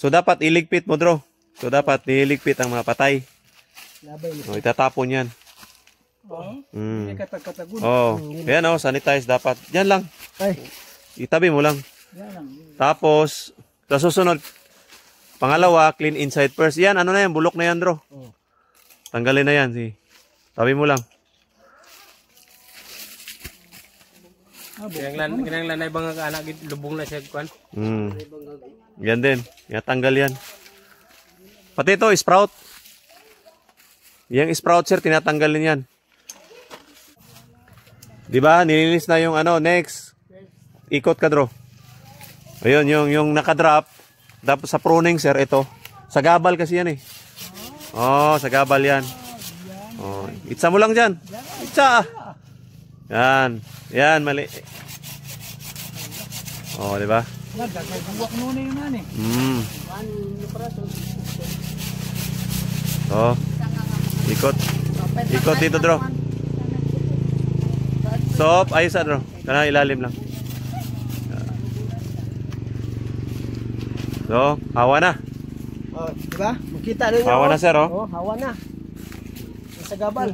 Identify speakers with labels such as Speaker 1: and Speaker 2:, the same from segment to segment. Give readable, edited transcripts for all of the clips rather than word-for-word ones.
Speaker 1: So dapat iligpit mo, Dro. So dapat iligpit ang mga patay. O, itatapon yan. Oh, yan o, sanitize dapat. Yan lang. Itabi mo lang. Tapos, sa susunod, pangalawa, clean inside first. Yan, ano na yan, bulok na yan, Dro. Tanggalin na yan. Tabi mo lang.
Speaker 2: Kinanglan na ibang anak, lubong na siya kuan.
Speaker 1: Yan din. Yan, tanggal yan. Pati ito, sprout. Yung sprout, sir, tinatanggalin yan. Diba? Nilinis na yung ano. Next. Ikot ka, Dro. Ayun, yung nakadrop. Tapos sa pruning, sir, ito. Sa gabal kasi yan eh. Oh, sa gabal yan. Oh, itsa mo lang dyan. Itsa. Yan. Yan, mali. Oh, diba? Oh. Ikot. Ikot dito, Dro. Stop. Ayos, Dro. Kana ilalim lang. So, hawa na.
Speaker 3: Oh, diba? Makita rin
Speaker 1: hawa na, sir, oh.
Speaker 3: Oh, hawa na. Sa gabal.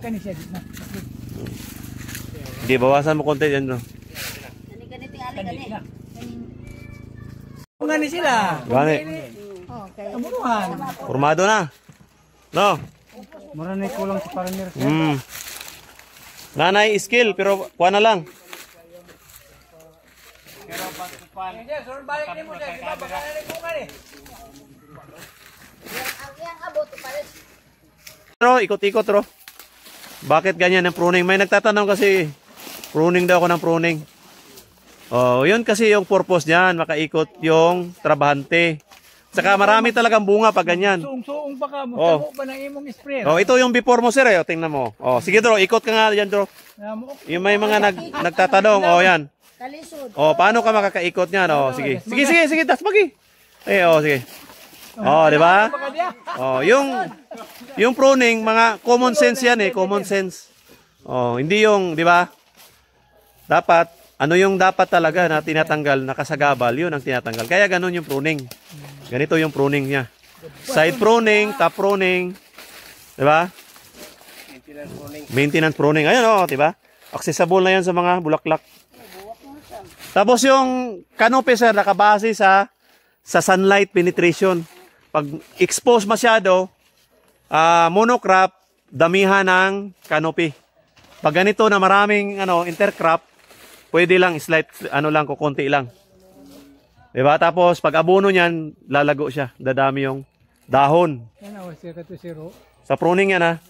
Speaker 1: Hindi, bawasan mo konti dyan, Dro.
Speaker 3: Gani sila.
Speaker 1: Gani.
Speaker 3: Amunuhan.
Speaker 1: Formado na. No?
Speaker 3: Maranay ko lang sa paranir.
Speaker 1: Nanay skill, pero kuha na lang. Pero ikot-ikot, Ro. Bakit ganyan ang pruning? May nagtatanong kasi, pruning daw ako ng pruning. Oh, yun kasi yung purpose niyan, makaikot yung trabahante. Saka marami talagang bunga pag ganyan.
Speaker 3: Suong pa ka, mo pa ng imong spray.
Speaker 1: Oh, ito yung before mo, sir, eh. Tingnan mo. Oh, sige, Dro, ikot ka nga diyan, Dro. Yung may mga nagtatanong, oh, yan. Oh, paano ka makakaikot niyan? Oh, sige. Sige, tas pagi. Oh, sige. Oh, di ba? Oh, yung pruning, mga common sense yan eh, common sense. Oh, hindi yung, di ba? Dapat ano yung dapat talaga na tinatanggal, nakasagabal, yun ang tinatanggal. Kaya ganun yung pruning. Ganito yung pruning niya. Side pruning, top pruning. Diba? Maintenance pruning. Ayun o, diba? Accessible na yan sa mga bulaklak. Tapos yung canopy, sir, nakabase sa sunlight penetration. Pag expose masyado, monocrop, damihan ng canopy. Pag ganito na maraming intercrop, pwede lang slight lang kukunti lang. 'Di ba? Tapos pag abono niyan, lalago siya, dadami yung dahon. Sa pruning yan, ha.